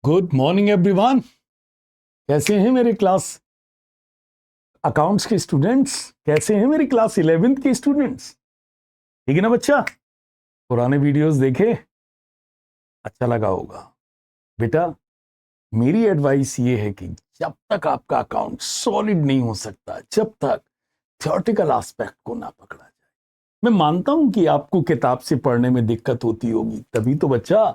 Good morning everyone. कैसे हैं मेरे क्लास अकाउंट्स के स्टूडेंट्स? कैसे हैं मेरी क्लास 11th के स्टूडेंट्स? ठीक है ना बच्चा? पुराने वीडियोस देखे, अच्छा लगा होगा। बेटा, मेरी एडवाइस ये है कि जब तक आपका अकाउंट सॉलिड नहीं हो सकता, जब तक थ्योरेटिकल एस्पेक्ट को ना पकड़ा जाए। मैं मानता हूं कि आपको किताब से पढ़ने में दिक्कत होती होगी, तभी तो बच्चा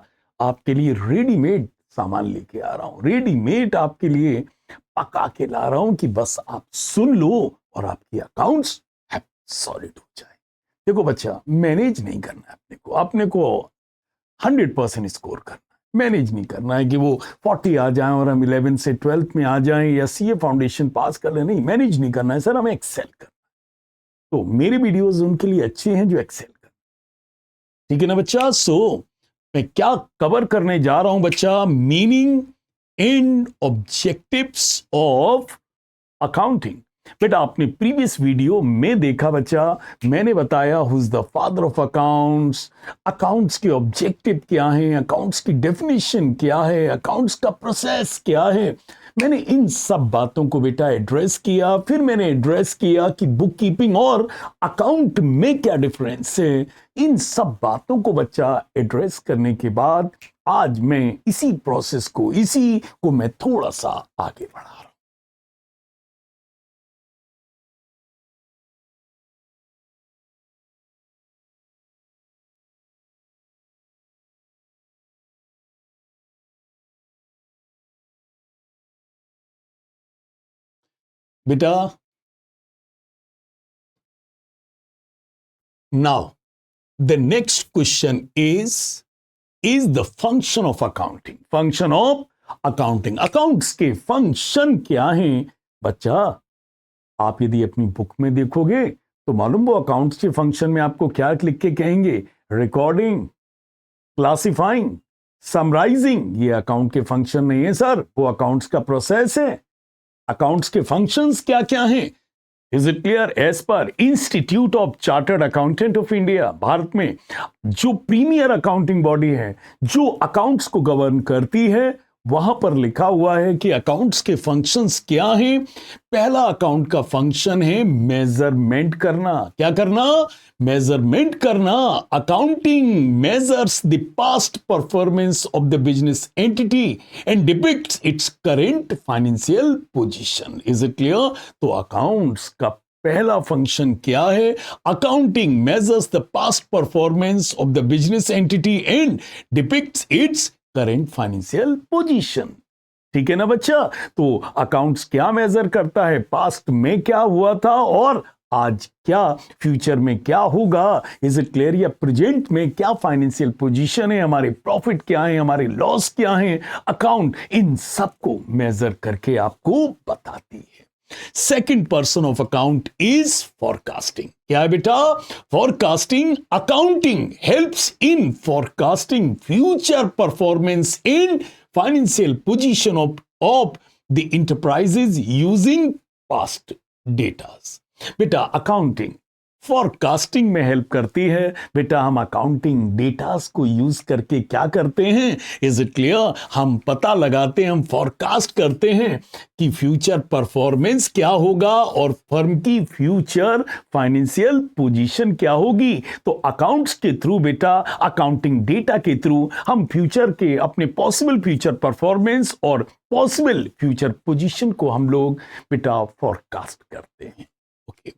आपके लिए रेडीमेड सामान लेके आ रहा हूं, रेडीमेड आपके लिए पका के ला रहा हूं कि बस आप सुन लो और आपकी अकाउंट्स सॉलिड हो जाए। देखो बच्चा, मैनेज नहीं करना है अपने को 100% स्कोर करना है। मैनेज नहीं करना है कि वो 40 आ जाएं और हम 11 से 12th में आ जाएं या सीए फाउंडेशन पास कर ले। नहीं, मैनेज नहीं करना है सर, हमें एक्सेल करना है। तो मेरे वीडियोस उनके लिए अच्छे हैं जो एक्सेल कर, ठीक है ना बच्चा? मैं क्या कवर करने जा रहा हूं बच्चा? Meaning and objectives of accounting. बेटा, आपने प्रीवियस वीडियो में देखा बच्चा, मैंने बताया who is the father of accounts, accounts के ऑब्जेक्टिव क्या है, अकाउंट्स की डेफिनेशन क्या है, अकाउंट्स का प्रोसेस क्या है। मैंने इन सब बातों को बेटा एड्रेस किया। फिर मैंने एड्रेस किया कि बुक कीपिंग और अकाउंट में क्या डिफरेंस है। इन सब बातों को बच्चा एड्रेस करने के बाद आज मैं इसी प्रोसेस को, इसी को मैं थोड़ा सा आगे बढ़ा रहा हूं। बेटा, now the next question is the function of accounting, function of accounting, accounts के फंक्शन क्या हैं बच्चा? आप यदि अपनी बुक में देखोगे तो मालूम वो अकाउंट्स के फंक्शन में आपको क्या लिख के कहेंगे? Recording, classifying, summarising. ये अकाउंट के फंक्शन नहीं है सर, वो अकाउंट्स का प्रोसेस है। अकाउंट्स के फंक्शंस क्या क्या हैं? Is it clear? As per Institute of Chartered Accountant of India, Bharat में जो प्रीमियर अकाउंटिंग बॉडी है, जो अकाउंट्स को गवर्न करती है, वहां पर लिखा हुआ है कि अकाउंट्स के फंक्शंस क्या हैं। पहला अकाउंट का फंक्शन है मेजरमेंट करना। क्या करना? मेजरमेंट करना। Accounting measures the past performance of the business entity and depicts it's current financial position. Is it clear? तो अकाउंट्स का पहला फंक्शन क्या है? Accounting measures the past performance of the business entity and depicts it's current financial position. ठीक है ना बच्चा? तो अकाउंट्स क्या मेजर करता है? पास्ट में क्या हुआ था और आज क्या, फ्यूचर में क्या होगा। Is it clear? या प्रेजेंट में क्या फाइनेंशियल पोजीशन है, हमारे प्रॉफिट क्या है, हमारे लॉस क्या है। अकाउंट इन सबको मेजर करके आपको बताती है। Second person of account is forecasting. क्या है बेटा? Forecasting. Accounting helps in forecasting future performance and financial position of the enterprises using past datas. बेटा, अकाउंटिंग फोरकास्टिंग में हेल्प करती है। बेटा, हम अकाउंटिंग डेटास को यूज करके क्या करते हैं? Is it clear? हम पता लगाते हैं, हम फोरकास्ट करते हैं कि फ्यूचर परफॉर्मेंस क्या होगा और फर्म की फ्यूचर फाइनेंशियल पोजीशन क्या होगी। तो अकाउंट्स के थ्रू बेटा, अकाउंटिंग डेटा के थ्रू हम फ्यूचर के अपने पॉसिबल फ्यूचर परफॉर्मेंस और पॉसिबल फ्यूचर पोजीशन को हम लोग बेटा फोरकास्ट करते हैं। ओके।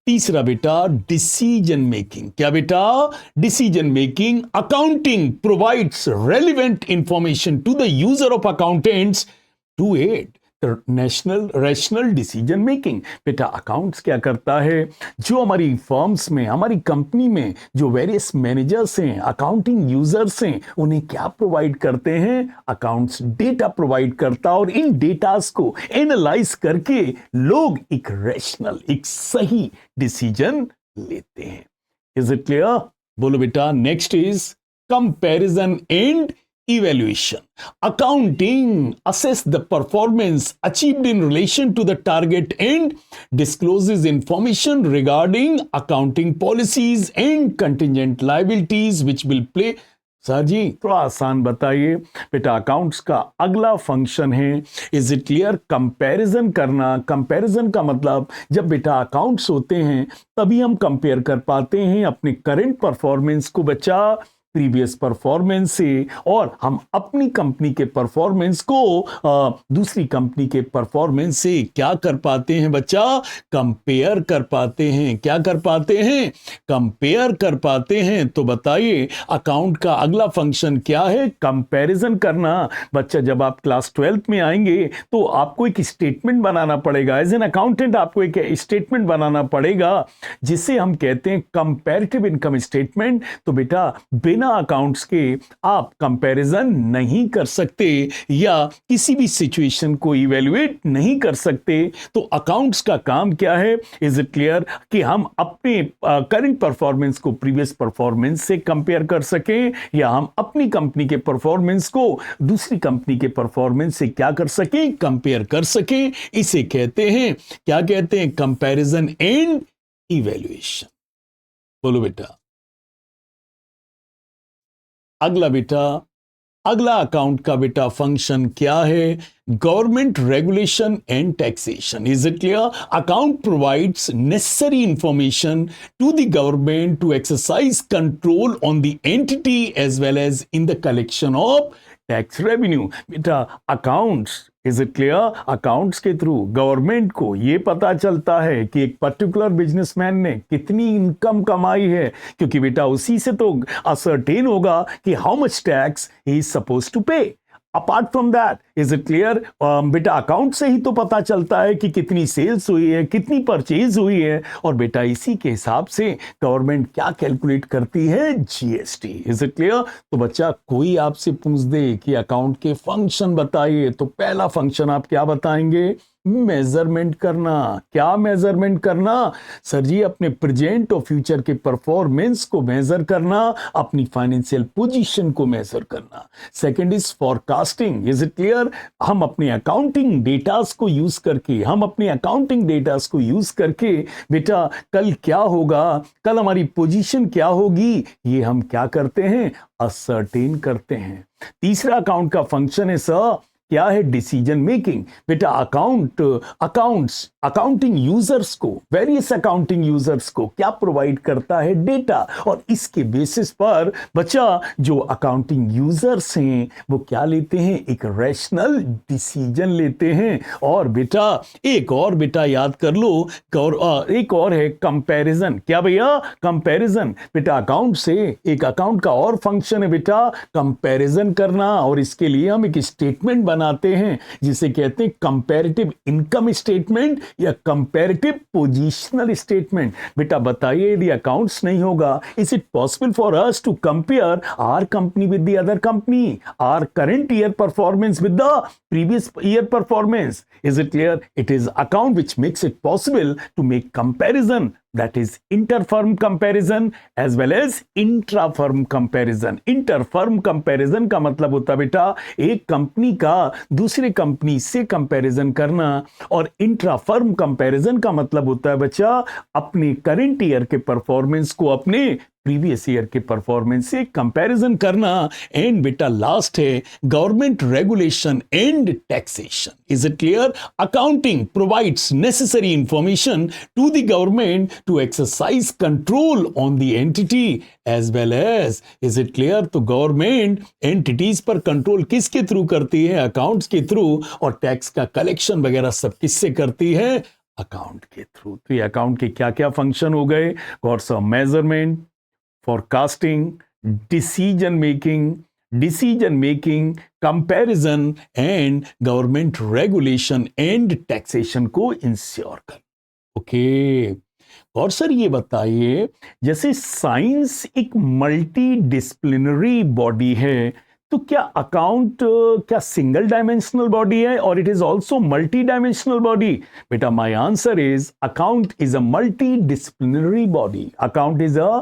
तीसरा बेटा, डिसीजन मेकिंग। क्या बेटा? Decision making. Accounting provides relevant information to the user of accountants to aid rational decision making. बेटा, अकाउंट्स क्या करता है? जो हमारी फर्म्स में, हमारी कंपनी में जो वेरियस मैनेजर्स हैं, अकाउंटिंग यूजर्स हैं, उन्हें क्या प्रोवाइड करते हैं? अकाउंट्स डेटा प्रोवाइड करता, और इन डेटास को एनालाइज करके लोग एक रैशनल, एक सही डिसीजन लेते हैं। Is it clear? बोलो बेटा। Next is comparison and evaluation. Accounting assess the performance achieved in relation to the target and discloses information regarding accounting policies and contingent liabilities which will play sir ji थोड़ा आसान बताइए बेटा। Accounts का अगला function है, is it clear, comparison करना। Comparison का मतलब जब बेटा अकाउंट्स होते हैं तभी हम कंपेयर कर पाते हैं अपने करंट परफॉर्मेंस को बच्चा प्रीवियस परफॉर्मेंस से, और हम अपनी कंपनी के परफॉर्मेंस को दूसरी कंपनी के परफॉर्मेंस से क्या कर पाते हैं बच्चा, कंपेयर कर पाते हैं। क्या कर पाते हैं, कंपेयर कर पाते हैं। तो बताइए अकाउंट का अगला फंक्शन क्या है, कंपैरिजन करना। बच्चा जब आप क्लास 12th में आएंगे तो आपको एक स्टेटमेंट बनाना पड़ेगा, एज एन अकाउंटेंट आपको एक स्टेटमेंट बनाना पड़ेगा जिसे हम कहते हैं कंपैरेटिव इनकम स्टेटमेंट। तो बेटा बिना अकाउंट्स के आप कंपैरिजन नहीं कर सकते या किसी भी सिचुएशन को इवैल्यूएट नहीं कर सकते। तो अकाउंट्स का काम क्या है, इज इट क्लियर, कि हम अपने करंट परफॉर्मेंस को प्रीवियस परफॉर्मेंस से कंपेयर कर सकें, या हम अपनी कंपनी के परफॉर्मेंस को दूसरी कंपनी के परफॉर्मेंस से क्या कर सकें, कंपेयर कर सकें। इसे कहते हैं, क्या कहते हैं, कंपैरिजन एंड इवैल्यूएशन। बोलो बेटा। अगला बेटा, अगला अकाउंट का बेटा फंक्शन क्या है, government regulation and taxation. Is it clear, account provides necessary information to the government to exercise control on the entity as well as in the collection of tax revenue. बेटा accounts, is it clear, accounts के through government को यह पता चलता है कि एक particular businessman ने कितनी इनकम कमाई है, क्योंकि बेटा उसी से तो असर्टेन होगा कि how much tax he is suppose to pay. Apart from that, is it clear, बेटा अकाउंट से ही तो पता चलता है कि कितनी सेल्स हुई है, कितनी परचेज हुई है, और बेटा इसी के हिसाब से गवर्नमेंट क्या कैलकुलेट करती है, जीएसटी। Is it clear. तो बच्चा कोई आपसे पूछ दे कि अकाउंट के फंक्शन बताइए, तो पहला फंक्शन आप क्या बताएंगे, मेजरमेंट करना। क्या मेजरमेंट करना, सर जी अपने प्रेजेंट और फ्यूचर के परफॉर्मेंस को मेजर करना, अपनी फाइनेंशियल पोजीशन को मेजर करना। Second is forecasting. Is it clear, हम अपने अकाउंटिंग डेटास को यूज करके, हम अपने अकाउंटिंग डेटास को यूज करके बेटा कल क्या होगा, कल हमारी पोजीशन क्या होगी, ये हम क्या करते हैं, असर्टेन करते हैं। तीसरा अकाउंट का फंक्शन है सर, क्या है, डिसीजन मेकिंग। बेटा अकाउंटिंग यूजर्स को, वेरियस अकाउंटिंग यूजर्स को क्या प्रोवाइड करता है, डेटा, और इसके बेसिस पर बच्चा जो अकाउंटिंग यूजर्स हैं वो क्या लेते हैं, एक रैशनल डिसीजन लेते हैं। और बेटा एक और बेटा याद कर लो, एक और है कंपैरिजन। क्या भैया, कंपैरिजन। बेटा अकाउंट से एक अकाउंट का और फंक्शन है बेटा कंपैरिजन करना, और इसके लिए हम एक स्टेटमेंट बनाते हैं जिसे कहते हैं कंपैरेटिव इनकम स्टेटमेंट या कंपैरेटिव पोजीशनल स्टेटमेंट। बेटा बताइए यदि अकाउंट्स नहीं होगा, is it possible for us to compare our company with the other company, our current year performance with the previous year performance? Is it clear? It is account which makes it possible to make comparison, that is inter-firm comparison as well as intra-firm comparison. Inter-firm comparison का मतलब होता है बेटा एक company का दूसरे company से comparison करना, और इंट्रा-फर्म कंपैरिजन का मतलब होता है बच्चा अपने करंट ईयर के परफॉर्मेंस को अपने प्रीवियस ईयर के परफॉर्मेंस से कंपैरिजन करना। एंड बेटा लास्ट है government regulation and taxation. Is it clear, accounting provides necessary information to the government to exercise control on the entity as well as, is it clear, तो government entities पर control किसके through करती है, accounts के through, और tax का collection वगैरह सब किससे करती है, अकाउंट के थ्रू। तो ये अकाउंट के क्या क्या फंक्शन हो गए, course of measurement, forecasting, decision making, comparison and government regulation and taxation को इंश्योर कर। ओके, और सर ये बताइए जैसे साइंस एक मल्टी डिसिप्लिनरी बॉडी है, तो क्या अकाउंट क्या सिंगल डायमेंशनल बॉडी है और it is also multi dimensional body? बेटा my answer is account is a multi disciplinary body. Account is a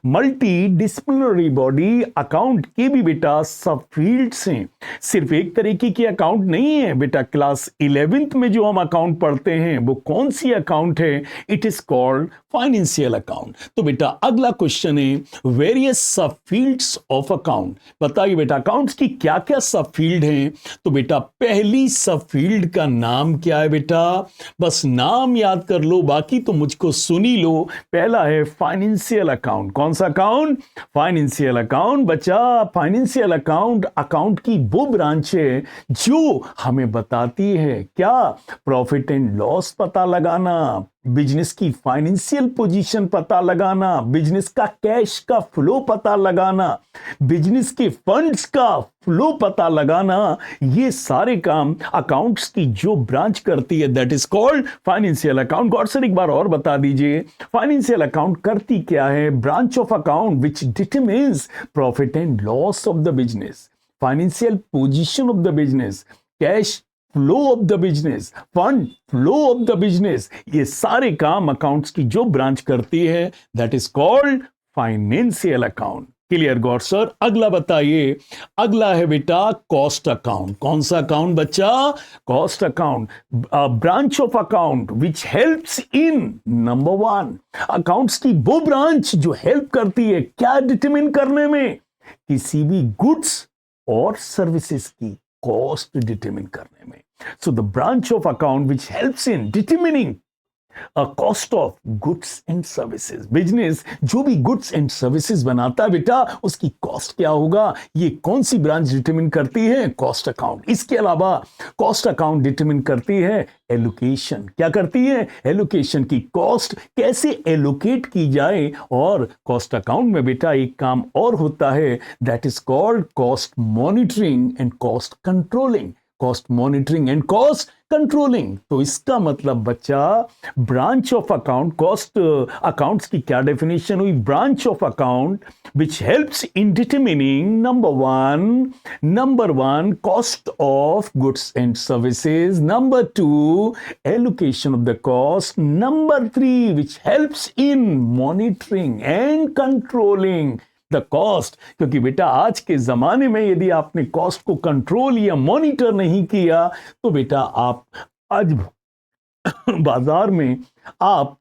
multi disciplinary body account के भी बेटा सब फील्ड्स हैं। सिर्फ एक तरीके की अकाउंट नहीं है बेटा। क्लास 11th में जो हम अकाउंट पढ़ते हैं वो कौन सी अकाउंट है? It is called financial account. तो बेटा अगला क्वेश्चन है वेरियस सब फील्ड्स ऑफ अकाउंट। बताइए बेटा अकाउंट्स की क्या क्या सब फील्ड हैं? तो बेटा पहली सब फील्ड का नाम क्या है बेटा? बस नाम याद कर लो, बाकी तो मुझको सुनी लो। पहला है फाइनेंशियल अकाउंट। कौन सा अकाउंट? Financial account. बच्चा फाइनेंशियल अकाउंट अकाउंट की वो ब्रांच है जो हमें बताती है क्या? प्रॉफिट एंड लॉस पता लगाना, बिजनेस की फाइनेंशियल पोजीशन पता लगाना, बिजनेस का कैश का फ्लो पता लगाना, बिजनेस के फंड्स का फ्लो पता लगाना। ये सारे काम अकाउंट्स की जो ब्रांच करती है that is called financial account. गौर से एक बार और बता दीजिए फाइनेंशियल अकाउंट करती क्या है? Branch of account which determines profit and loss of the business, financial position of the business, cash flow of the business, fund flow of the business. ये सारे काम अकाउंट्स की जो ब्रांच करती है that is called financial account. Clear Gaur sir? अगला बताइए। अगला है बेटा कॉस्ट अकाउंट। कौन सा अकाउंट बच्चा? Cost account. Branch of account which helps in number 1 accounts की वो ब्रांच जो हेल्प करती है क्या डिटरमिन करने में? किसी भी गुड्स और सर्विसेज की कॉस्ट डिटरमिन करने में। So the branch of account which helps in determining a cost of goods and services. Business जो भी गुड्स एंड सर्विसेज बनाता है बेटा उसकी कॉस्ट क्या होगा? ये कौन सी ब्रांच डिटरमिन करती है? Cost account. इसके अलावा कॉस्ट अकाउंट डिटरमिन करती है एलोकेशन। क्या करती है? एलोकेशन की कॉस्ट कैसे एलोकेट की जाए। और कॉस्ट अकाउंट में बेटा एक काम और होता है that is called cost monitoring and cost controlling. Cost monitoring and cost controlling. तो इसका मतलब बच्चा branch of account, cost accounts की क्या डेफिनेशन हुई? Branch of account which helps in determining number one cost of goods and services, number 2 allocation of the cost, number 3 which helps in monitoring and controlling the cost. क्योंकि बेटा आज के जमाने में यदि आपने कॉस्ट को कंट्रोल या मॉनिटर नहीं किया तो बेटा आप आज बाजार में आप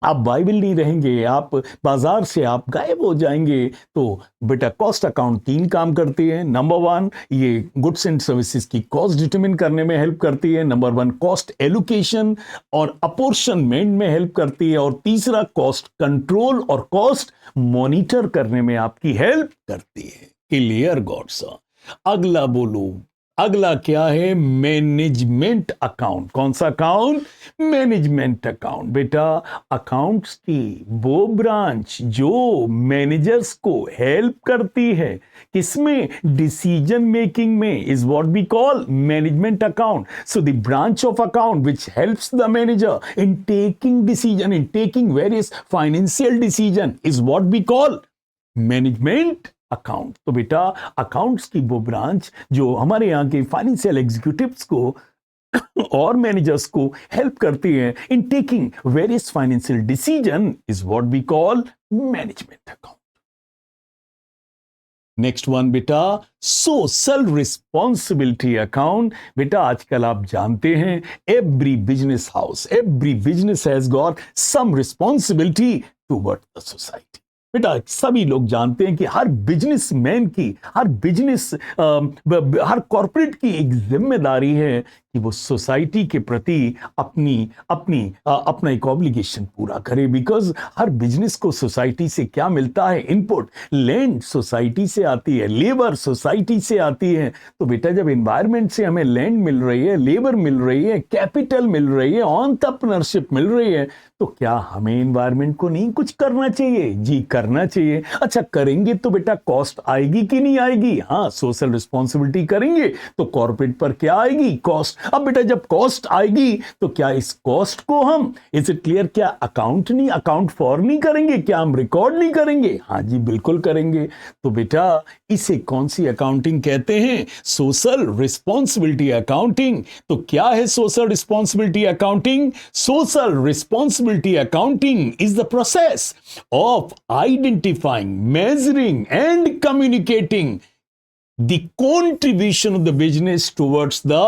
बाइबल नहीं रहेंगे, आप बाजार से आप गायब हो जाएंगे। तो बेटा कॉस्ट अकाउंट 3 काम करती है। नंबर 1 ये गुड्स एंड सर्विसेज की कॉस्ट डिटरमिन करने में हेल्प करती है। नंबर 1 कॉस्ट एलोकेशन और अपोर्शनमेंट में हेल्प करती है। और तीसरा कॉस्ट कंट्रोल और कॉस्ट मॉनिटर करने में आपकी हेल्प करती है। क्लियर गॉड्स? अगला बोलो। अगला क्या है? Management account. कौन सा अकाउंट? Management account. बेटा अकाउंट्स की वो ब्रांच जो मैनेजर्स को हेल्प करती है किसमें? डिसीजन मेकिंग में, is what we call management account. So the branch of account which helps the manager in taking decision, in taking various financial decision is what we call management account. तो बेटा accounts की वो branch जो हमारे यहाँ के financial executives को और मैनेजर्स को हेल्प करती है in taking various financial decision is what we call management account. Next one बेटा सोशल रिस्पॉन्सिबिलिटी अकाउंट। बेटा आजकल आप जानते हैं every business house, every business has got some responsibility toward the society. बेटा सभी लोग जानते हैं कि हर बिजनेसमैन की, हर कॉर्पोरेट की एक जिम्मेदारी है कि वो सोसाइटी के प्रति अपना एक ऑब्लिगेशन पूरा करे। बिकॉज हर बिजनेस को सोसाइटी से क्या मिलता है? इनपुट। लैंड सोसाइटी से आती है, लेबर सोसाइटी से आती है। तो बेटा जब एनवायरनमेंट से हमें लैंड मिल रही है, लेबर मिल रही है, कैपिटल मिल रही है, एंटरप्रेन्योरशिप मिल रही है, तो क्या हमें एनवायरनमेंट को नहीं कुछ करना चाहिए? जी करना चाहिए। अच्छा करेंगे तो बेटा कॉस्ट आएगी कि नहीं आएगी? हाँ सोशल रिस्पॉन्सिबिलिटी करेंगे तो कॉर्पोरेट पर क्या आएगी? कॉस्ट अब बेटा जब कॉस्ट आएगी तो क्या इस कॉस्ट को हम, इज इट क्लियर, क्या अकाउंट फॉर नहीं करेंगे, क्या हम रिकॉर्ड नहीं करेंगे? हाँ जी बिल्कुल करेंगे। तो बेटा इसे कौन सी अकाउंटिंग कहते हैं? Social responsibility accounting. तो क्या है social responsibility accounting? Social responsibility accounting is the process of identifying, measuring, and communicating the contribution of the business towards the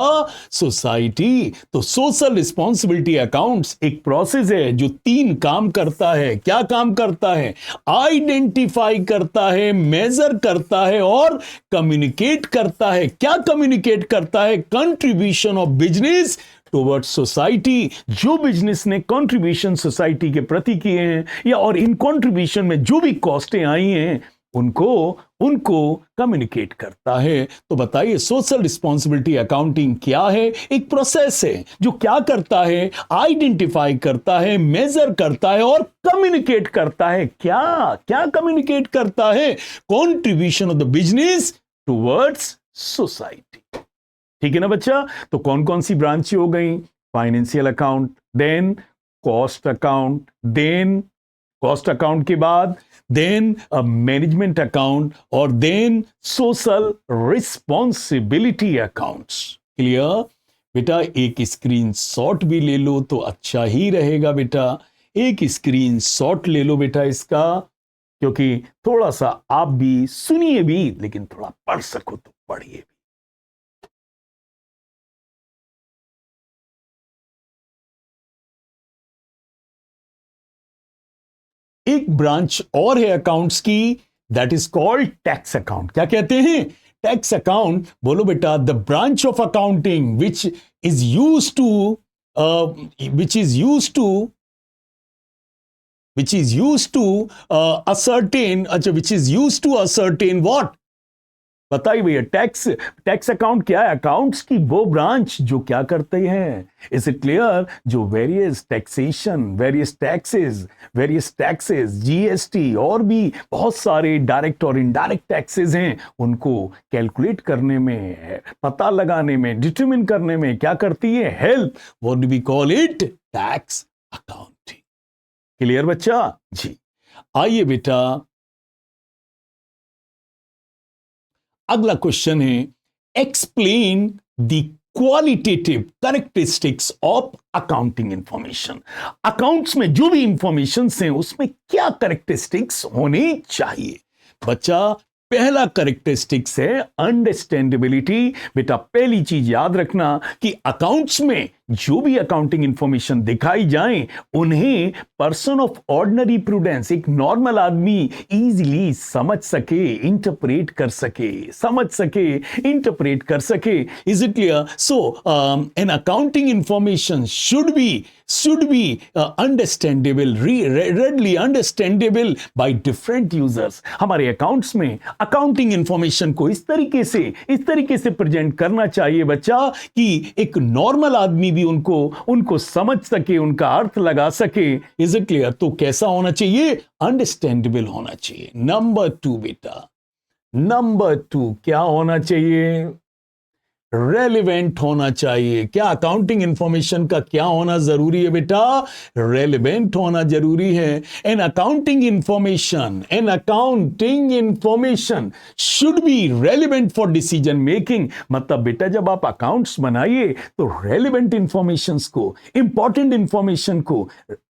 society। तो सोशल रिस्पॉन्सिबिलिटी अकाउंट्स एक प्रोसेस है जो 3 काम करता है। क्या काम करता है? आइडेंटिफाई करता है, मेजर करता है और कम्युनिकेट करता है। क्या कम्युनिकेट करता है? Contribution of business towards society. जो बिजनेस ने कंट्रीब्यूशन सोसाइटी के प्रति किए हैं या और इन कंट्रीब्यूशन में जो भी कॉस्टें आई हैं उनको कम्युनिकेट करता है। तो बताइए सोशल रिस्पॉन्सिबिलिटी अकाउंटिंग क्या है? एक प्रोसेस है जो क्या करता है? आइडेंटिफाई करता है, मेजर करता है और कम्युनिकेट करता है। क्या क्या कम्युनिकेट करता है? Contribution of the business towards society. ठीक है ना बच्चा? तो कौन कौन सी ब्रांचें हो गई? Financial account, then cost account, then cost account के बाद देन मैनेजमेंट अकाउंट और then social responsibility accounts. Clear? बेटा एक स्क्रीनशॉट भी ले लो तो अच्छा ही रहेगा बेटा। एक स्क्रीनशॉट ले लो बेटा इसका, क्योंकि थोड़ा सा आप भी सुनिए भी लेकिन थोड़ा पढ़ सको तो पढ़िए। एक ब्रांच और है अकाउंट्स की, that is called tax account. क्या कहते हैं? Tax account. बोलो बेटा। The branch of accounting which is used to ascertain what? बताइए भैया। टैक्स अकाउंट क्या है? अकाउंट्स की वो ब्रांच जो क्या करते हैं? Is it clear? जो वेरियस टैक्सेस, जीएसटी और भी बहुत सारे डायरेक्ट और इनडायरेक्ट टैक्सेस हैं, उनको कैलकुलेट करने में, पता लगाने में, डिटरमिन करने में क्या करती है? Help. What do we call it? Tax accounting. Clear बच्चा? जी। आइए बेटा अगला क्वेश्चन है, explain the qualitative characteristics of accounting information. Accounts में जो भी इंफॉर्मेशन हैं उसमें क्या कैरेक्टरिस्टिक्स होनी चाहिए? बच्चा पहला कैरेक्टरिस्टिक्स है अंडरस्टैंडेबिलिटी। बेटा पहली चीज याद रखना कि अकाउंट्स में जो भी अकाउंटिंग इंफॉर्मेशन दिखाई जाए उन्हें पर्सन ऑफ ऑर्डिनरी प्रूडेंस, एक नॉर्मल आदमी इजीली समझ सके, इंटरप्रेट कर सके। Is it clear? So an accounting information should be understandable, readily understandable by different users। हमारे अकाउंट्स में अकाउंटिंग इंफॉर्मेशन को इस तरीके से प्रेजेंट करना चाहिए बच्चा कि एक नॉर्मल आदमी भी उनको समझ सके, उनका अर्थ लगा सके। Is it clear? तो कैसा होना चाहिए? अंडरस्टैंडेबल होना चाहिए। नंबर 2 क्या होना चाहिए? रेलिवेंट होना चाहिए। क्या अकाउंटिंग इंफॉर्मेशन का क्या होना जरूरी है बेटा? रेलिवेंट होना जरूरी है। An accounting information should be relevant for decision making. मतलब बेटा जब आप अकाउंट्स बनाइए तो रेलिवेंट इंफॉर्मेशंस को, इंपॉर्टेंट इंफॉर्मेशन को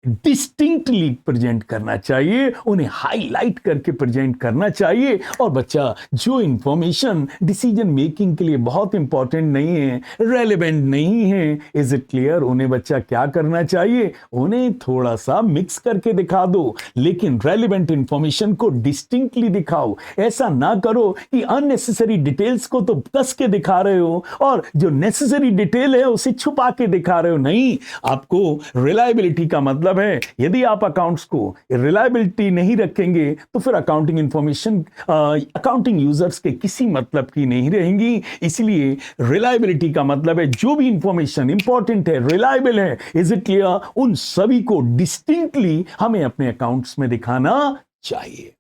डिस्टिंक्टली प्रेजेंट करना चाहिए, उन्हें हाईलाइट करके प्रेजेंट करना चाहिए। और बच्चा जो इंफॉर्मेशन डिसीजन मेकिंग के लिए बहुत इंपॉर्टेंट नहीं है, रेलेवेंट नहीं है, इज इट क्लियर? उन्हें बच्चा क्या करना चाहिए? उन्हें थोड़ा सा मिक्स करके दिखा दो, लेकिन रेलेवेंट इंफॉर्मेशन को डिस्टिंक्टली दिखाओ। ऐसा ना करो कि अननेसेसरी डिटेल्स को तो कस के दिखा रहे हो और जो नेसेसरी डिटेल है उसे छुपा के दिखा रहे हो। नहीं, आपको रिलायबिलिटी का मतलब है, यदि आप अकाउंट्स को रिलायबिलिटी नहीं रखेंगे तो फिर अकाउंटिंग इंफॉर्मेशन अकाउंटिंग यूजर्स के किसी मतलब की नहीं रहेंगी। इसलिए रिलायबिलिटी का मतलब है जो भी इंफॉर्मेशन इंपॉर्टेंट है, रिलायबल है, इज इट क्लियर, उन सभी को डिस्टिंक्टली हमें अपने अकाउंट्स में दिखाना चाहिए।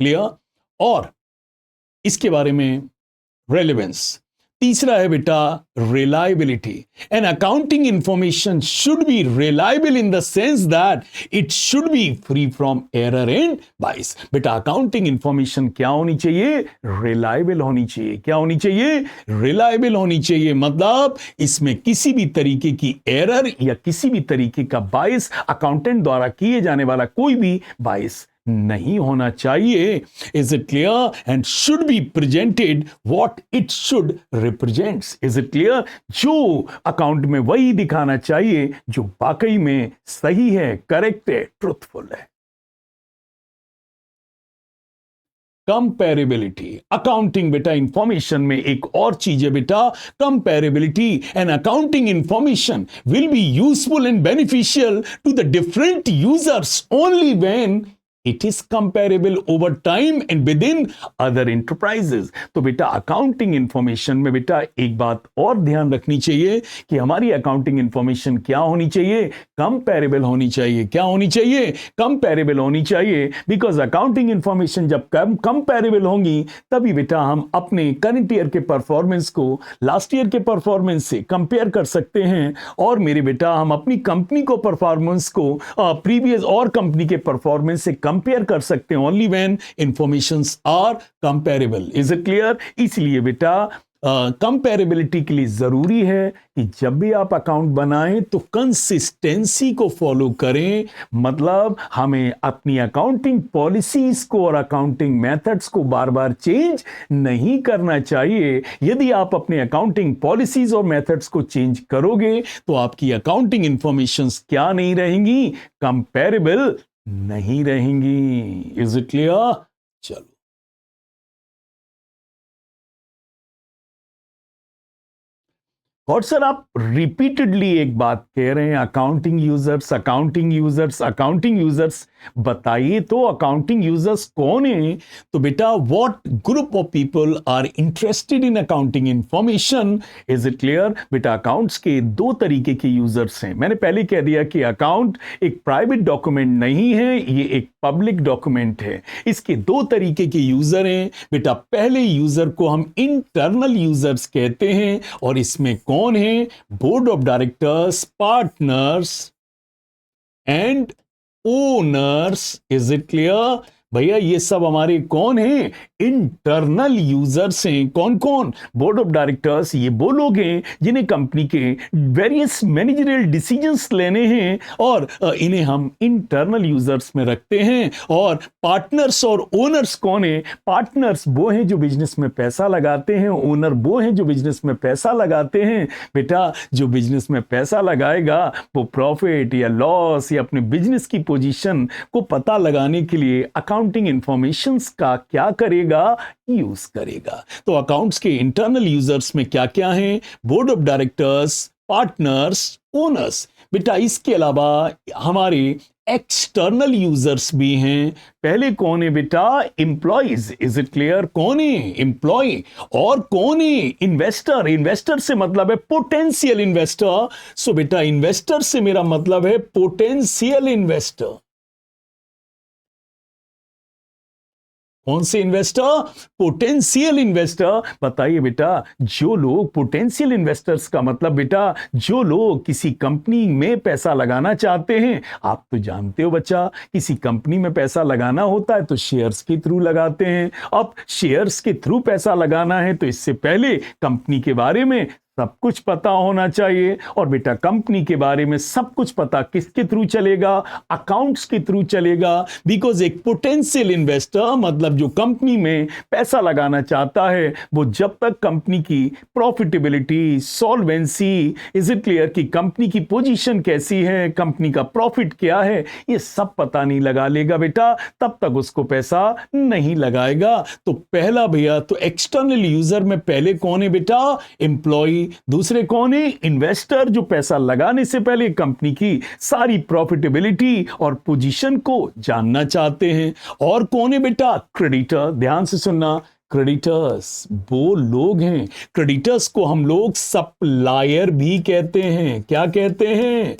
क्लियर? और इसके बारे में रेलेवेंस, तीसरा है बेटा reliability. An accounting information should be reliable in the sense that it should be free from error and बाइस. बेटा अकाउंटिंग इंफॉर्मेशन क्या होनी चाहिए? रिलायबल होनी चाहिए. क्या होनी चाहिए? रिलायबल होनी चाहिए. मतलब इसमें किसी भी तरीके की एरर या किसी भी तरीके का बाइस, अकाउंटेंट द्वारा किए जाने वाला कोई भी बाइस नहीं होना चाहिए. Is it clear? And should be presented what it should represents. Is it clear? जो अकाउंट में वही दिखाना चाहिए जो वाकई में सही है, करेक्ट है, ट्रुथफुल है. कंपेरेबिलिटी. अकाउंटिंग बेटा इंफॉर्मेशन में एक और चीज है बेटा, comparability. And accounting information will be useful and beneficial to the different users only when it is comparable over time and within other enterprises. तो बेटा अकाउंटिंग इंफॉर्मेशन में बेटा एक बात और ध्यान रखनी चाहिए कि हमारी अकाउंटिंग इंफॉर्मेशन क्या होनी चाहिए? कंपेरेबल होनी चाहिए. क्या होनी चाहिए? कंपेरेबल होनी चाहिए. बिकॉज अकाउंटिंग इंफॉर्मेशन जब कंपेरेबल होंगी तभी बेटा हम अपने करंट ईयर के परफॉर्मेंस को लास्ट ईयर के परफॉर्मेंस से कंपेयर कर सकते हैं. और मेरे बेटा हम अपनी कंपनी को परफॉर्मेंस को प्रीवियस और कंपनी के परफॉर्मेंस से कंपेयर कर सकते हैं only when informations are comparable. Is it clear? इसलिए बेटा कंपेरेबिलिटी के लिए जरूरी है कि जब भी आप अकाउंट बनाएं तो कंसिस्टेंसी को फॉलो करें. मतलब हमें अपनी अकाउंटिंग पॉलिसीज को और अकाउंटिंग मेथड्स को बार बार चेंज नहीं करना चाहिए. यदि आप अपने अकाउंटिंग पॉलिसीज और मेथड्स को चेंज करोगे तो आपकी अकाउंटिंग इंफॉर्मेशंस क्या नहीं रहेंगी? कंपेरेबल नहीं रहेंगी. Is it clear? चलो, और सर आप रिपीटेडली एक बात कह रहे हैं, accounting users, accounting users, accounting users. बताइए तो अकाउंटिंग यूजर्स कौन है? तो बेटा what group of people are interested in accounting information. Is it clear? बेटा अकाउंट्स के दो तरीके के यूजर्स हैं. मैंने पहले कह दिया कि अकाउंट एक प्राइवेट डॉक्यूमेंट नहीं है, ये एक पब्लिक डॉक्यूमेंट है. इसके दो तरीके के यूजर हैं. बेटा पहले यूजर को हम इंटरनल यूजर्स कहते हैं और इसमें कौन है? Board of directors, partners and owners. Is it clear? भैया ये सब हमारे कौन हैं? इंटरनल यूजर्स हैं. कौन कौन? बोर्ड ऑफ डायरेक्टर्स, ये वो लोग हैं जिन्हें कंपनी के वेरियस मैनेजरियल डिसीजंस लेने हैं और इन्हें हम इंटरनल यूजर्स में रखते हैं. और पार्टनर्स और ओनर्स कौन है? पार्टनर्स वो हैं जो बिजनेस में पैसा लगाते हैं, ओनर वो हैं जो बिजनेस में पैसा लगाते हैं. बेटा जो बिजनेस में पैसा लगाएगा वो प्रॉफिट या लॉस या अपने बिजनेस की पोजीशन को पता लगाने के लिए अकाउंटिंग इंफॉर्मेशंस का क्या करेगा? यूज करेगा. तो अकाउंट्स के इंटरनल यूजर्स में क्या क्या हैं? Board of directors, partners, owners. बेटा इसके अलावा हमारे एक्सटर्नल यूजर्स भी हैं. पहले कौन है बेटा? एम्प्लॉइज. Is it clear? कौन है? एम्प्लॉय. और कौन है? इन्वेस्टर. इन्वेस्टर से मतलब है पोटेंशियल इन्वेस्टर. सो बेटा इन्वेस्टर से मेरा मतलब है पोटेंशियल इन्वेस्टर. कौन से इन्वेस्टर? Potential investor. बताइए बेटा, जो लोग पोटेंशियल इन्वेस्टर्स का मतलब बेटा जो लोग किसी कंपनी में पैसा लगाना चाहते हैं. आप तो जानते हो बच्चा, किसी कंपनी में पैसा लगाना होता है तो शेयर्स के थ्रू लगाते हैं. अब शेयर्स के थ्रू पैसा लगाना है तो इससे पहले कंपनी के बारे में सब कुछ पता होना चाहिए. और बेटा कंपनी के बारे में सब कुछ पता किसके थ्रू चलेगा? अकाउंट्स के थ्रू चलेगा. बिकॉज एक पोटेंशियल इन्वेस्टर मतलब जो कंपनी में पैसा लगाना चाहता है वो जब तक कंपनी की profitability, solvency, is it clear कि कंपनी की पोजीशन कैसी है, कंपनी का प्रॉफिट क्या है, ये सब पता नहीं लगा लेगा बेटा, तब तक उसको पैसा नहीं लगाएगा. तो पहला भैया तो एक्सटर्नल यूजर में पहले कौन है बेटा? एम्प्लॉय. दूसरे कौन है? इन्वेस्टर, जो पैसा लगाने से पहले कंपनी की सारी प्रॉफिटेबिलिटी और पोजीशन को जानना चाहते हैं. और कौन है बेटा? क्रेडिटर. ध्यान से सुनना, क्रेडिटर्स वो लोग हैं. क्रेडिटर्स को हम लोग सप्लायर भी कहते हैं. क्या कहते हैं?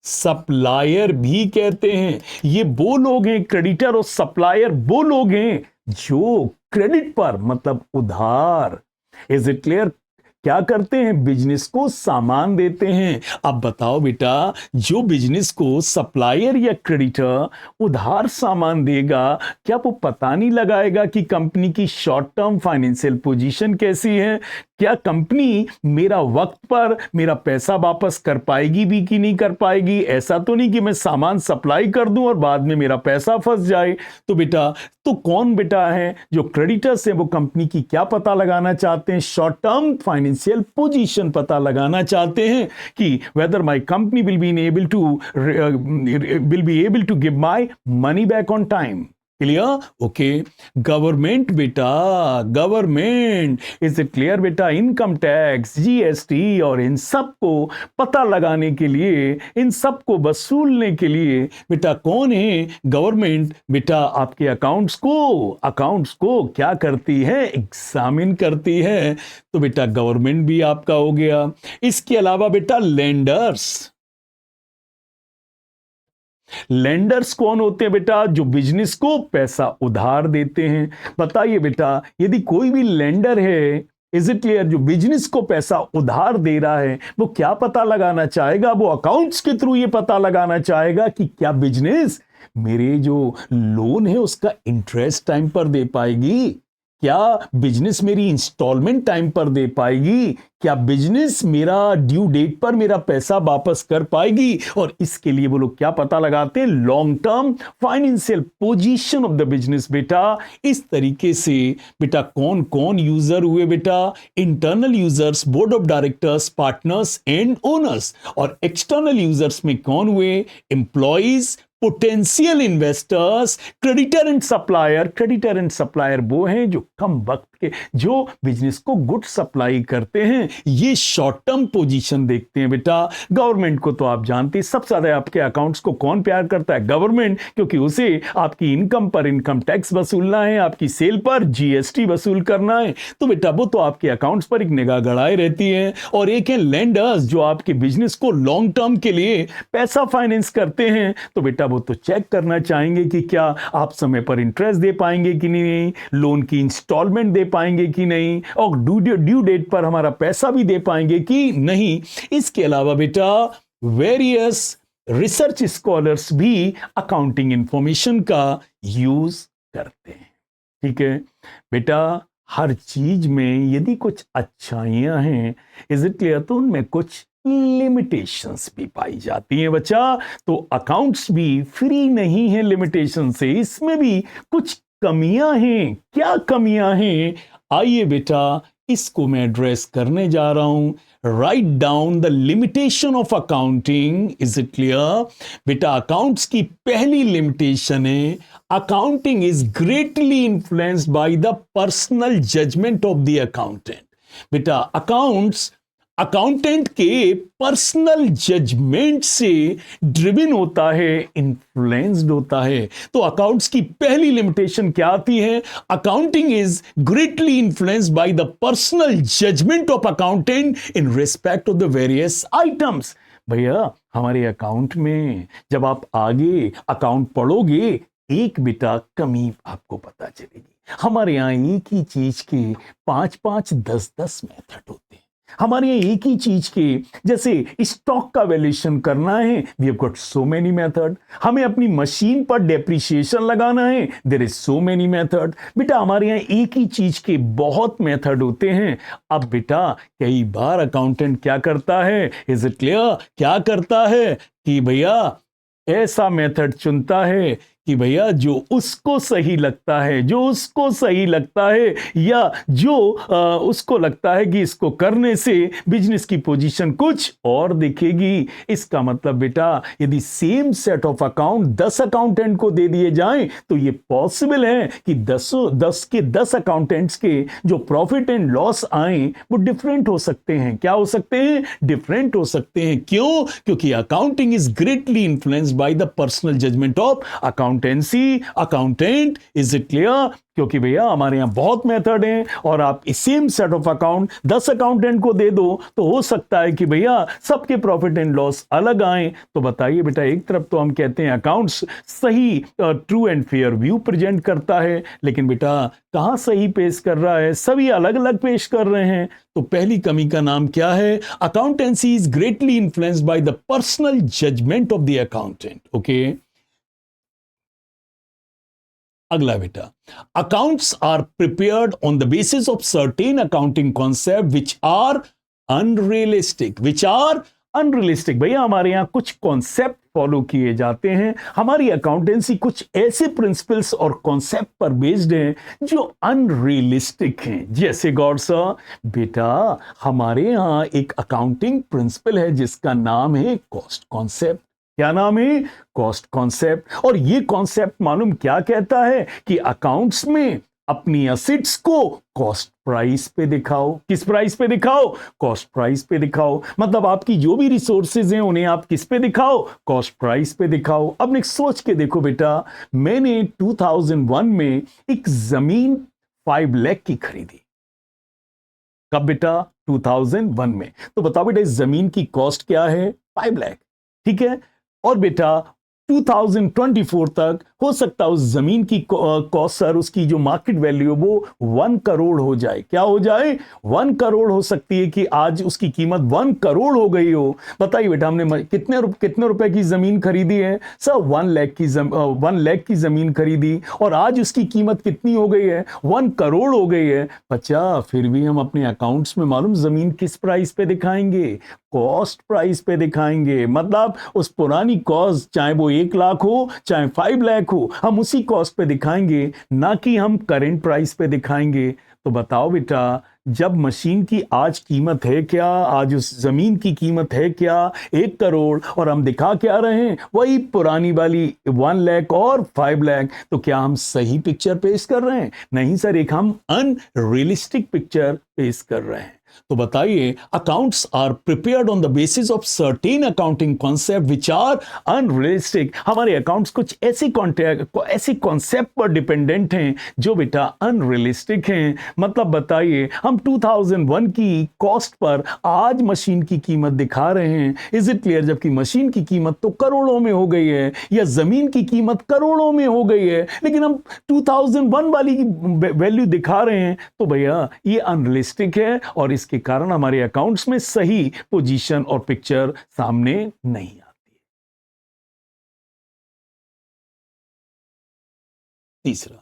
सप्लायर भी कहते हैं. ये वो लोग हैं, क्रेडिटर और सप्लायर वो लोग हैं जो क्रेडिट पर मतलब उधार. Is it clear? क्या करते हैं, बिजनेस को सामान देते हैं। अब बताओ बेटा, जो बिजनेस को सप्लायर या क्रेडिटर उधार सामान देगा, क्या वो पता नहीं लगाएगा कि कंपनी की शॉर्ट टर्म फाइनेंशियल पोजीशन कैसी है? क्या कंपनी मेरा वक्त पर मेरा पैसा वापस कर पाएगी भी कि नहीं कर पाएगी? ऐसा तो नहीं कि मैं सामान सप्लाई कर दूं और बाद में मेरा पैसा फंस जाए। तो बेटा, तो कौन बेटा है जो क्रेडिटर्स है, वो कंपनी की क्या पता लगाना चाहते हैं? शॉर्ट टर्म फाइनेंशियल पोजीशन पता लगाना चाहते हैं कि whether my company will be able to give my money back on time. Clear? Okay. Government बेटा, गवर्नमेंट, इज इट क्लियर बेटा? इनकम टैक्स, जीएसटी और इन सब को पता लगाने के लिए, इन सब को वसूलने के लिए बेटा कौन है? गवर्नमेंट बेटा आपके अकाउंट्स को क्या करती है? एग्जामिन करती है। तो बेटा गवर्नमेंट भी आपका हो गया। इसके अलावा बेटा लेंडर्स कौन होते हैं बेटा? जो बिजनेस को पैसा उधार देते हैं। बताइए बेटा, यदि कोई भी लेंडर है, इज इट क्लियर, जो बिजनेस को पैसा उधार दे रहा है, वो क्या पता लगाना चाहेगा? वो अकाउंट्स के थ्रू ये पता लगाना चाहेगा कि क्या बिजनेस मेरे जो लोन है उसका इंटरेस्ट टाइम पर दे पाएगी? क्या बिजनेस मेरी इंस्टॉलमेंट टाइम पर दे पाएगी? क्या बिजनेस मेरा ड्यू डेट पर मेरा पैसा वापस कर पाएगी? और इसके लिए वो लोग क्या पता लगाते हैं? Long term financial position of the business. बेटा इस तरीके से बेटा कौन कौन यूजर हुए बेटा? Internal users, board of directors, partners and owners. और एक्सटर्नल यूजर्स में कौन हुए? Employees, potential investors, creditor and supplier. Creditor and supplier वो हैं जो कम वक्त के, जो बिजनेस को गुड सप्लाई करते हैं। ये शॉर्ट टर्म पोजीशन देखते हैं बेटा। गवर्नमेंट को तो आप जानते हैं, सबसे ज्यादा आपके अकाउंट्स को कौन प्यार करता है? गवर्नमेंट, क्योंकि उसे आपकी इनकम पर इनकम टैक्स वसूलना है, आपकी सेल पर जीएसटी वसूल करना है। तो बेटा वो तो आपके अकाउंट्स पर एक निगाह गड़ाए रहती है। और एक है लेंडर्स, जो आपके बिजनेस को लॉन्ग टर्म के लिए पैसा फाइनेंस करते हैं। तो बेटा वो तो चेक करना चाहेंगे कि क्या आप समय पर इंटरेस्ट दे पाएंगे कि नहीं, लोन की इंस्टॉलमेंट दे पाएंगे कि नहीं, और ड्यू डेट पर हमारा पैसा भी दे पाएंगे कि नहीं। इसके अलावा बेटा वेरियस रिसर्च स्कॉलर्स भी अकाउंटिंग इंफॉर्मेशन का यूज करते हैं। ठीक है बेटा, हर चीज में यदि कुछ अच्छाइयां हैं, इज इट क्लियर, तो उनमें कुछ लिमिटेशंस भी पाई जाती हैं बच्चा। तो अकाउंट्स भी फ्री नहीं है लिमिटेशन से, इसमें भी कुछ कमियां हैं। क्या कमियां हैं? आइए बेटा इसको मैं एड्रेस करने जा रहा हूं। Write down the limitation of accounting. Is it clear बेटा? अकाउंट्स की पहली लिमिटेशन है, accounting is greatly influenced by the personal judgement of the accountant. बेटा अकाउंटेंट के पर्सनल जजमेंट से ड्रिवन होता है, इन्फ्लुएंस्ड होता है। तो अकाउंट्स की पहली लिमिटेशन क्या आती है? Accounting is greatly influenced by the personal judgement of accountant in respect of the various items. भैया हमारे अकाउंट में जब आप आगे अकाउंट पढ़ोगे, एक बेटा कमी आपको पता चलेगी। हमारे यहां एक ही चीज के 5-5, 10-10 मेथड होते हैं। हमारे यहाँ एक ही चीज के, जैसे स्टॉक का वैल्यूएशन करना है, we have got so many method. हमें अपनी मशीन पर डेप्रिसिएशन लगाना है, there is so many method. बेटा हमारे यहाँ एक ही चीज के बहुत मेथड होते हैं। अब बेटा कई बार अकाउंटेंट क्या करता है, इज इट क्लियर, क्या करता है कि भैया ऐसा मेथड चुनता है कि भैया जो उसको सही लगता है, जो उसको सही लगता है, या जो उसको लगता है कि इसको करने से बिजनेस की पोजीशन कुछ और दिखेगी। इसका मतलब बेटा यदि same set of account 10 accountant को दे दिए जाएं, तो ये पॉसिबल है कि 10 के 10 अकाउंटेंट्स के जो प्रॉफिट एंड लॉस आए वो डिफरेंट हो सकते हैं। क्या हो सकते हैं? डिफरेंट हो सकते हैं। क्यों? क्योंकि accounting is greatly influenced by the personal judgement of account accountancy, accountant. Is it clear? क्योंकि भैया हमारे यहां बहुत मेथड हैं और आप इस same set of account 10 accountant को दे दो तो हो सकता है कि भैया सबके प्रॉफिट एंड लॉस अलग आए। तो बताइए बेटा, एक तरफ तो हम कहते हैं अकाउंट्स सही true and fair view present करता है, लेकिन बेटा कहां सही पेश कर रहा है? सभी अलग अलग पेश कर रहे हैं। तो पहली कमी का नाम क्या है? Accountancy is greatly influenced by the personal judgement of the accountant. Okay, अगला बेटा, accounts are prepared on the basis of certain accounting concept which are unrealistic. Which are unrealistic. भैया हमारे यहां कुछ कॉन्सेप्ट फॉलो किए जाते हैं। हमारी अकाउंटेंसी कुछ ऐसे प्रिंसिपल्स और कॉन्सेप्ट पर बेस्ड है जो अनरियलिस्टिक हैं। जैसे गौर सा बेटा, हमारे यहां एक अकाउंटिंग प्रिंसिपल है जिसका नाम है कॉस्ट कॉन्सेप्ट। क्या नाम है? Cost concept. और ये कॉन्सेप्ट मालूम क्या कहता है कि अकाउंट्स में अपनी असेट्स को कॉस्ट प्राइस पे दिखाओ। किस प्राइस पे दिखाओ? कॉस्ट प्राइस पे दिखाओ। मतलब आपकी जो भी रिसोर्सेज हैं उन्हें आप किस पे दिखाओ? कॉस्ट प्राइस पे दिखाओ। अब नेक्स्ट सोच के देखो बेटा, मैंने 2001 में एक जमीन 5 लाख की खरीदी। कब बेटा? 2001 में। तो बताओ बेटा, इस जमीन की कॉस्ट क्या है? 5 लाख। ठीक है। और बेटा 2024 तक हो सकता है उस जमीन की कॉस्ट सर, उसकी जो मार्केट वैल्यू वो 1 करोड़ हो जाए। क्या हो जाए? 1 करोड़ हो सकती है कि आज उसकी कीमत 1 करोड़ हो गई हो। बताइए बेटा, हमने कितने रुपए की जमीन खरीदी है? सर 1 लाख की जमीन खरीदी और आज उसकी कीमत कितनी हो गई है? 1 करोड़ हो गई है। बच्चा फिर भी हम अपने अकाउंट्स में मालूम जमीन किस प्राइस पे दिखाएंगे? कॉस्ट प्राइस पे दिखाएंगे। मतलब उस पुरानी कॉस्ट, चाहे वो 1 लाख हो चाहे 5 लाख हो, हम उसी कॉस्ट पे दिखाएंगे, ना कि हम करेंट प्राइस पे दिखाएंगे। तो बताओ बेटा, जब मशीन की आज कीमत है क्या? आज उस जमीन की कीमत है क्या? 1 करोड़, और हम दिखा क्या रहे हैं? वही पुरानी वाली 1 लाख और 5 लाख। तो क्या हम सही पिक्चर पेश कर रहे हैं? नहीं सर, एक हम अनरियलिस्टिक पिक्चर पेश कर रहे हैं। तो बताइए, accounts are prepared on the basis of certain accounting concept which are unrealistic. हमारे अकाउंट्स कुछ ऐसे कॉन्सेप्ट पर डिपेंडेंट हैं जो बेटा अनरियलिस्टिक हैं। मतलब बताइए, हम 2001 की कॉस्ट पर आज मशीन की कीमत दिखा रहे हैं। Is it clear? जबकि मशीन की कीमत तो करोड़ों में हो गई है या जमीन की कीमत करोड़ों में हो गई है, लेकिन हम 2001 वाली वैल्यू दिखा रहे हैं। तो भैया ये अनरियलिस्टिक है और इसके कारण हमारे अकाउंट्स में सही पोजीशन और पिक्चर सामने नहीं आती। तीसरा,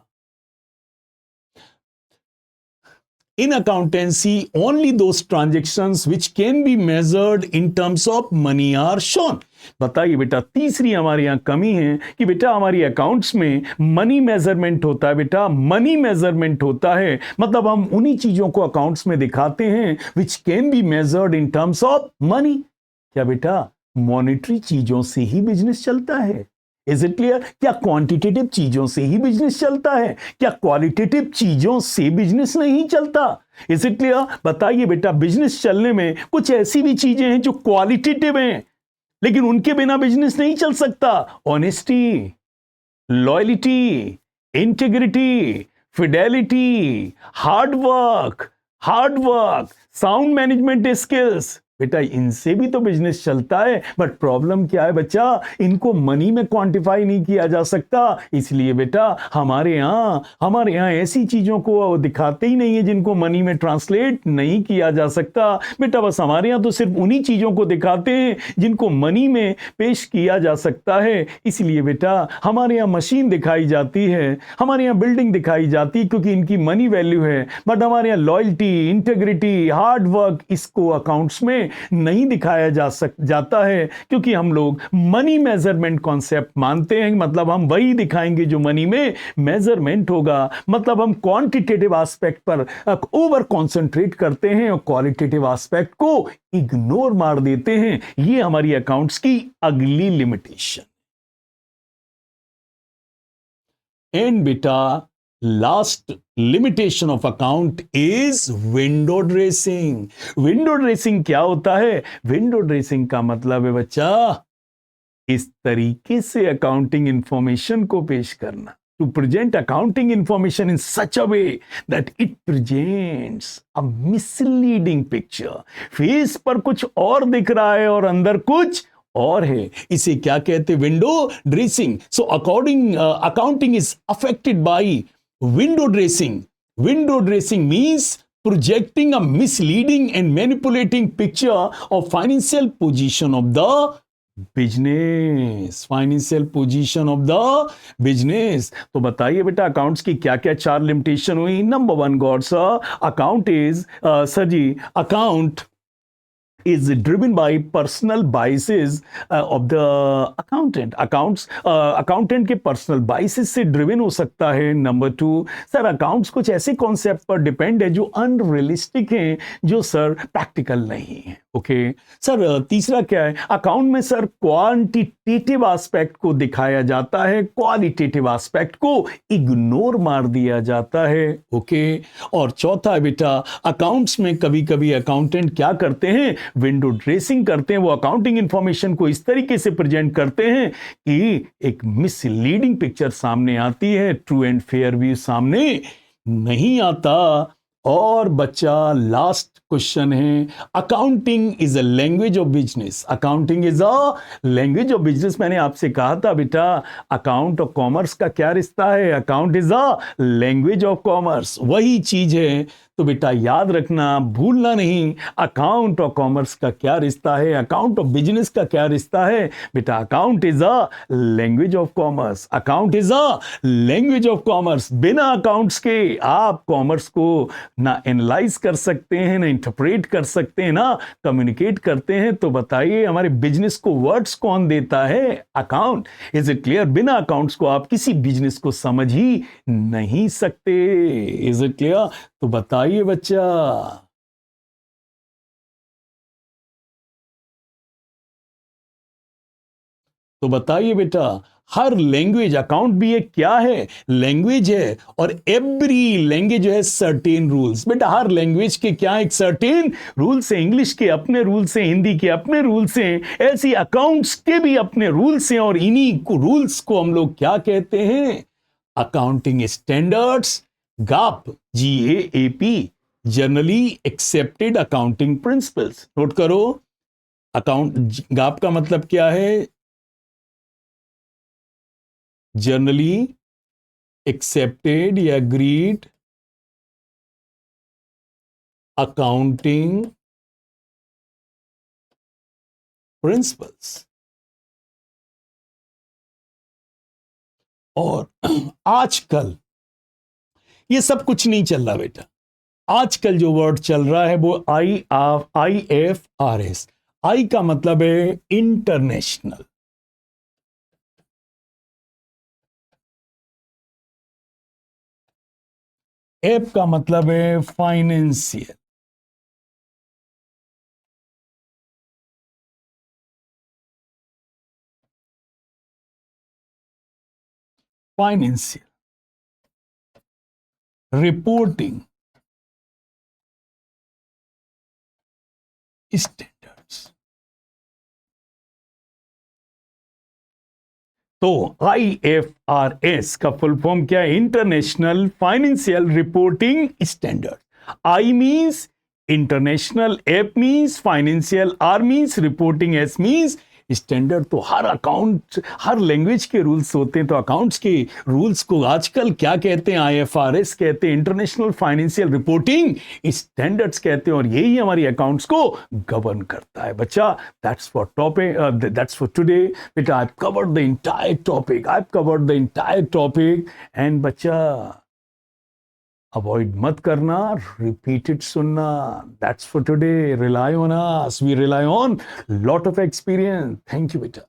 in accountancy only those transactions which can be measured in terms of money are shown। बताइए बेटा, तीसरी हमारे यहां कमी है कि बेटा हमारी अकाउंट्स में मनी मेजरमेंट होता है। बेटा मनी मेजरमेंट होता है, मतलब हम उन्हीं चीजों को अकाउंट्स में दिखाते हैं which can be measured in terms of money. क्या बेटा मॉनेटरी चीजों से ही बिजनेस चलता है? Is it clear? क्या क्वांटिटेटिव चीजों से ही बिजनेस चलता है? क्या क्वालिटेटिव चीजों से बिजनेस नहीं चलता? Is it clear? बताइए बेटा, बिजनेस चलने में कुछ ऐसी भी चीजें हैं जो क्वालिटेटिव हैं, लेकिन उनके बिना बिजनेस नहीं चल सकता। Honesty, loyalty, integrity, Fidelity, hard work, sound management skills. बेटा इनसे भी तो बिजनेस चलता है, बट प्रॉब्लम क्या है बच्चा? इनको मनी में क्वांटिफाई नहीं किया जा सकता। इसलिए बेटा हमारे यहाँ ऐसी चीजों को दिखाते ही नहीं है जिनको मनी में ट्रांसलेट नहीं किया जा सकता। बेटा बस हमारे यहाँ तो सिर्फ उन्हीं चीजों को दिखाते हैं जिनको मनी में पेश किया जा सकता है। इसलिए बेटा हमारे यहाँ मशीन दिखाई जाती है, हमारे यहाँ बिल्डिंग दिखाई जाती है क्योंकि इनकी मनी वैल्यू है, बट हमारे यहाँ लॉयल्टी, इंटीग्रिटी, हार्ड वर्क, इसको अकाउंट्स में नहीं दिखाया जाता है क्योंकि हम लोग मनी मेजरमेंट कॉन्सेप्ट मानते हैं। मतलब हम वही दिखाएंगे जो मनी में मेजरमेंट होगा। मतलब हम क्वांटिटेटिव एस्पेक्ट पर ओवर कॉन्सेंट्रेट करते हैं और क्वालिटेटिव एस्पेक्ट को इग्नोर मार देते हैं। ये हमारी अकाउंट्स की अगली लिमिटेशन। एंड बेटा last limitation of account is window dressing. Window dressing क्या होता है? विंडो ड्रेसिंग का मतलब है बच्चा इस तरीके से अकाउंटिंग इंफॉर्मेशन को पेश करना, to present accounting information in such a way that it presents a misleading picture. Face पर कुछ और दिख रहा है और अंदर कुछ और है, इसे क्या कहते हैं? Window dressing. So accounting is affected by window dressing. Window dressing means projecting a misleading and manipulating picture of financial position of the business, financial position of the business. तो बताइए बेटा अकाउंट्स की क्या क्या 4 लिमिटेशन हुई। Number 1 गॉड sir, account is sir ji, account is driven by personal biases of the accountant. Accountant के personal biases से driven हो सकता है। नंबर 2 सर, अकाउंट्स कुछ ऐसे कॉन्सेप्ट पर डिपेंड है जो अनरियलिस्टिक हैं, जो सर प्रैक्टिकल नहीं है। ओके सर, तीसरा क्या है? अकाउंट में सर क्वांटिटेटिव एस्पेक्ट को दिखाया जाता है, क्वालिटेटिव एस्पेक्ट को इग्नोर मार दिया जाता है। ओके, और चौथा है बेटा, अकाउंट्स में कभी कभी अकाउंटेंट क्या करते हैं? विंडो ड्रेसिंग करते हैं। वो अकाउंटिंग इंफॉर्मेशन को इस तरीके से प्रेजेंट करते हैं कि एक मिसलीडिंग पिक्चर सामने आती है, ट्रू एंड फेयर व्यू सामने नहीं आता। और बच्चा लास्ट क्वेश्चन है, accounting is a language of business. Accounting is a language of business. मैंने आपसे कहा था बेटा, अकाउंट और कॉमर्स का क्या रिश्ता है? Account is a language of commerce, वही चीज है। तो बेटा याद रखना, भूलना नहीं, अकाउंट और कॉमर्स का क्या रिश्ता है, अकाउंट और बिजनेस का क्या रिश्ता है। बेटा account is a language of commerce, account is a language of commerce. बिना अकाउंट्स के आप कॉमर्स को ना एनालाइज कर सकते हैं, ना इंटरप्रेट कर सकते हैं, ना कम्युनिकेट करते हैं। तो बताइए हमारे बिजनेस को वर्ड्स कौन देता है? अकाउंट। Is it clear? बिना अकाउंट्स को आप किसी बिजनेस को समझ ही नहीं सकते। Is it clear? तो बताइए बच्चा। तो बताइए बेटा, हर लैंग्वेज, अकाउंट भी एक क्या है? लैंग्वेज है। और एवरी लैंग्वेज जो है सर्टेन रूल्स। बेटा हर लैंग्वेज के क्या एक सर्टेन रूल्स हैं। इंग्लिश के अपने रूल्स हैं, हिंदी के अपने रूल्स हैं, ऐसी अकाउंट्स के भी अपने रूल्स हैं। और इन्हीं को रूल्स को हम लोग क्या कहते हैं? Accounting standards, gap, GAAP, generally accepted accounting principles. Note करो, अकाउंट गाप का मतलब क्या है? जनरली एक्सेप्टेड या अग्रीड अकाउंटिंग प्रिंसिपल्स। और आजकल ये सब कुछ नहीं चल रहा बेटा। आजकल जो वर्ड चल रहा है वो IFRS। आई का मतलब है इंटरनेशनल, एफ का मतलब है फाइनेंशियल, रिपोर्टिंग स्टैंडर्ड्स। तो IFRS का फुल फॉर्म क्या है? International financial reporting standard. I means international, F means financial, R means reporting, S means standard. तो हर अकाउंट, हर लैंग्वेज के रूल्स होते हैं। तो अकाउंट्स के रूल्स को आजकल क्या कहते हैं? IFRS कहते हैं, इंटरनेशनल फाइनेंशियल रिपोर्टिंग स्टैंडर्ड्स कहते हैं। और यही हमारी अकाउंट्स को गवर्न करता है बच्चा। That's for topic, that's for today बेटा। I have covered the entire topic, I have covered the entire topic. And बच्चा अवॉइड मत करना, रिपीटेड सुनना। That's for today. Rely on us, we rely on lot of experience. Thank you बेटा।